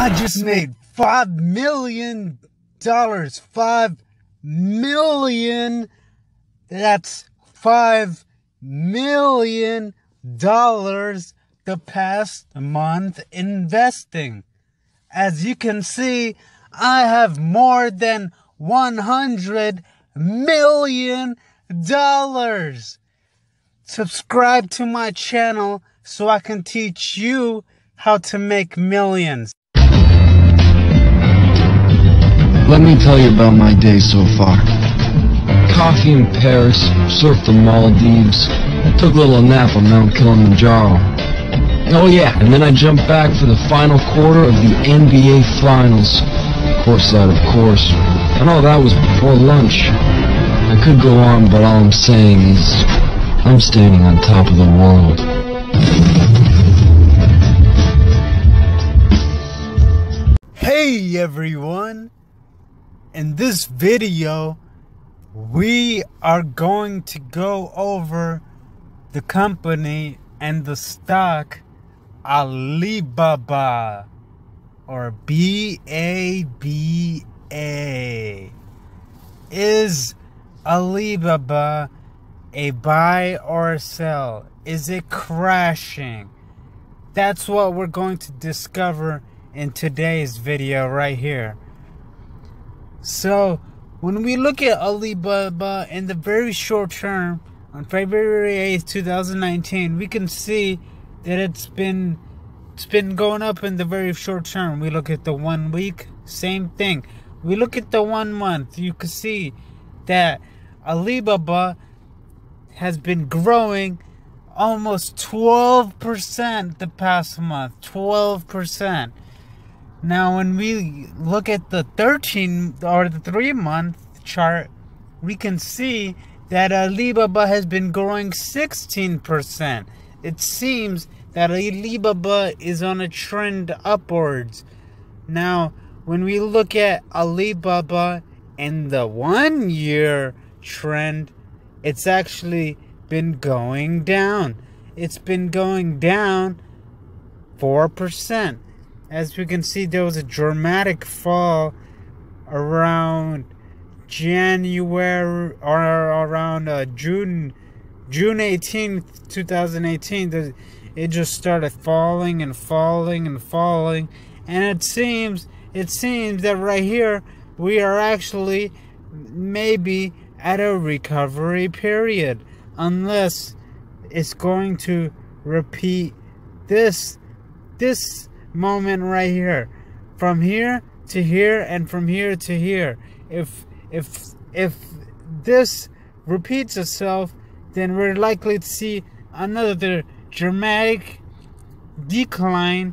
I just made $5 million. $5 million. That's $5 million the past month investing. As you can see, I have more than $100 million. Subscribe to my channel so I can teach you how to make millions. Let me tell you about my day so far. Coffee in Paris, surfed the Maldives, took a little nap on Mount Kilimanjaro. Oh yeah, and then I jumped back for the final quarter of the NBA Finals. Courtside, of course. And all that was before lunch. I could go on, but all I'm saying is, I'm standing on top of the world. Hey everyone! In this video, we are going to go over the company and the stock Alibaba, or B-A-B-A. Is Alibaba a buy or a sell? Is it crashing? That's what we're going to discover in today's video right here. So when we look at Alibaba in the very short term, on February 8th, 2019, we can see that it's been going up in the very short term. We look at the 1 week, same thing. We look at the 1 month, you can see that Alibaba has been growing almost 12% the past month. 12%. Now when we look at the 3-month chart, we can see that Alibaba has been growing 16%. It seems that Alibaba is on a trend upwards. Now, when we look at Alibaba in the 1 year trend, it's actually been going down. It's been going down 4%. As we can see, there was a dramatic fall around January, or around June 18th, 2018. It just started falling and falling and falling, and it seems that right here we are actually maybe at a recovery period, unless it's going to repeat this moment right here, from here to here and from here to here. If this repeats itself, then we're likely to see another dramatic decline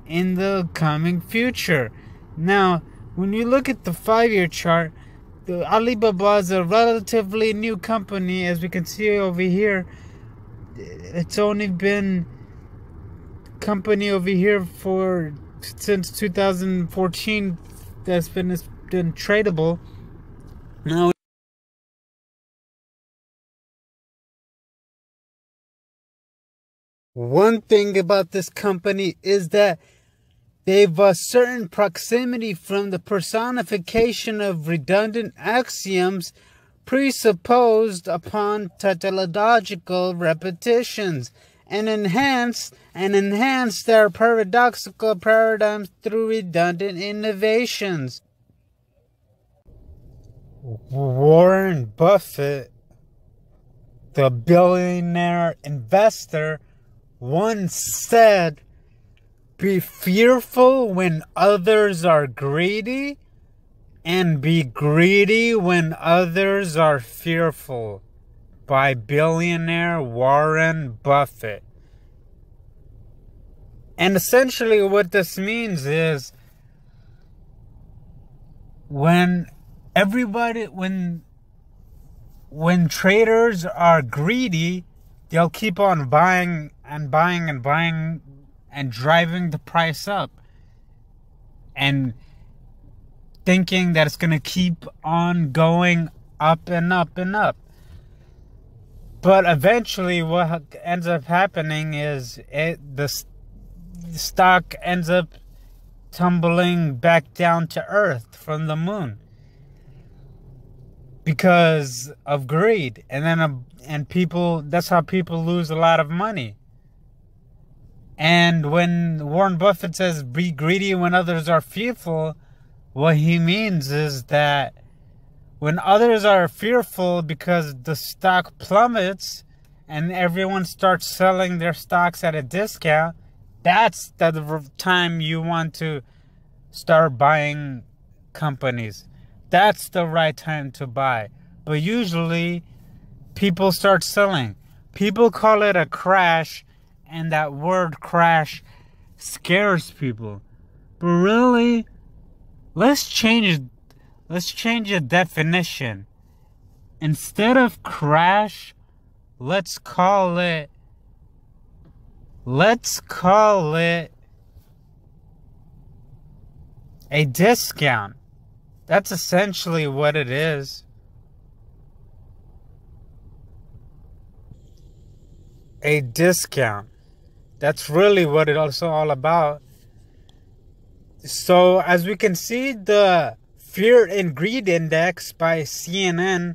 in the coming future. Now, when you look at the 5-year chart, the Alibaba is a relatively new company. As we can see over here, it's only been company over here since 2014 that's been tradable. Now, one thing about this company is that they've a certain proximity from the personification of redundant axioms presupposed upon tautological repetitions, and enhance their paradoxical paradigms through redundant innovations. Warren Buffett, the billionaire investor, once said, "Be fearful when others are greedy, and be greedy when others are fearful," by billionaire Warren Buffett. And essentially what this means is, when traders are greedy, they'll keep on buying and buying and buying and driving the price up, and thinking that it's going to keep on going up and up and up. But eventually what ends up happening is the stock ends up tumbling back down to earth from the moon because of greed. And people, that's how people lose a lot of money. And when Warren Buffett says be greedy when others are fearful, what he means is that when others are fearful because the stock plummets and everyone starts selling their stocks at a discount, that's the time you want to start buying companies. That's the right time to buy. But usually, people start selling. People call it a crash, and that word crash scares people. But really, let's change the definition. Instead of crash, let's call it a discount. That's essentially what it is. A discount. That's really what it's all about. So, as we can see, the Fear and Greed Index by CNN,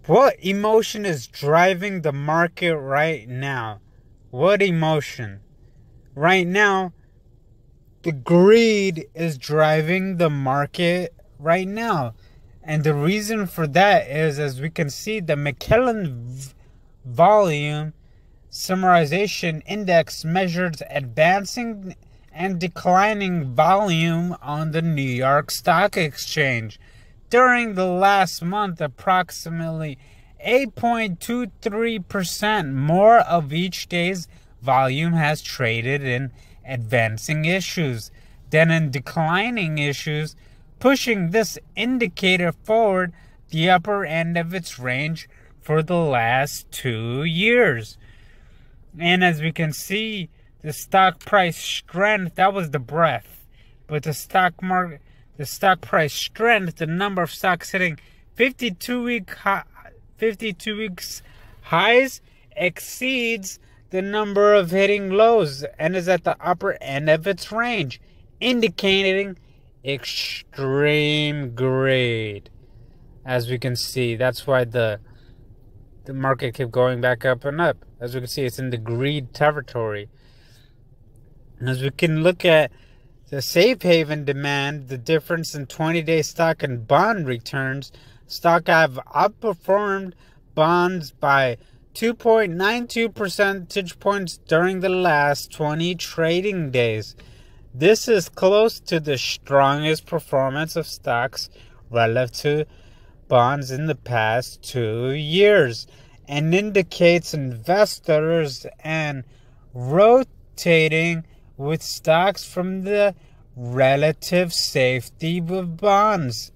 what emotion is driving the market right now? What emotion? Right now, the greed is driving the market right now. And the reason for that is, as we can see, the McKellen Volume Summarization Index measures advancing and declining volume on the New York Stock Exchange. During the last month, approximately 8.23% more of each day's volume has traded in advancing issues than in declining issues, pushing this indicator forward the upper end of its range for the last 2 years. And as we can see, the stock price strength, that was the breadth, but the stock price strength, the number of stocks hitting 52 weeks highs exceeds the number of hitting lows and is at the upper end of its range, indicating extreme greed. As we can see, that's why the market kept going back up and up. As we can see, it's in the greed territory. And as we can look at the safe haven demand, the difference in 20-day stock and bond returns, stock have outperformed bonds by 2.92 percentage points during the last 20 trading days. This is close to the strongest performance of stocks relative to bonds in the past 2 years, and indicates investors and rotating with stocks from the relative safety of bonds.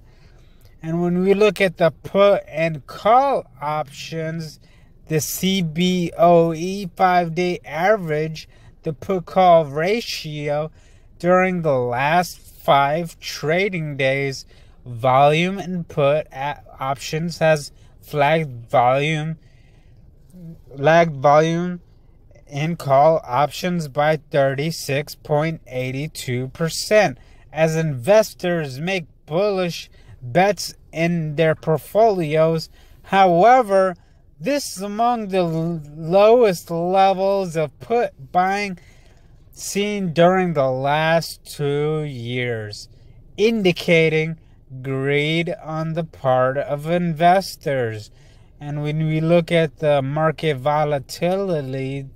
And when we look at the put and call options, the CBOE 5-day average, the put-call ratio during the last 5 trading days, volume and put options has lagged volume in call options by 36.82% as investors make bullish bets in their portfolios. However, this is among the lowest levels of put buying seen during the last 2 years, indicating greed on the part of investors. And when we look at the market volatility,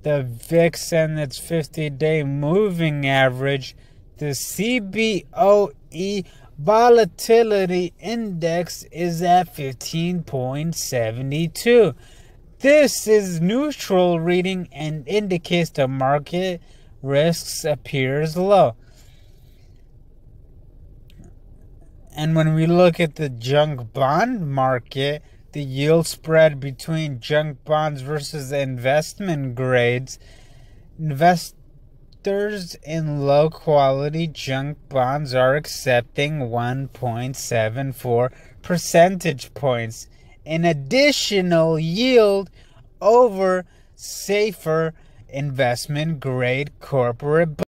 the VIX and its 50-day moving average, the CBOE volatility index is at 15.72. This is neutral reading and indicates the market risks appears low. And when we look at the junk bond market, the yield spread between junk bonds versus investment grades, investors in low quality junk bonds are accepting 1.74 percentage points in additional yield over safer investment grade corporate bonds.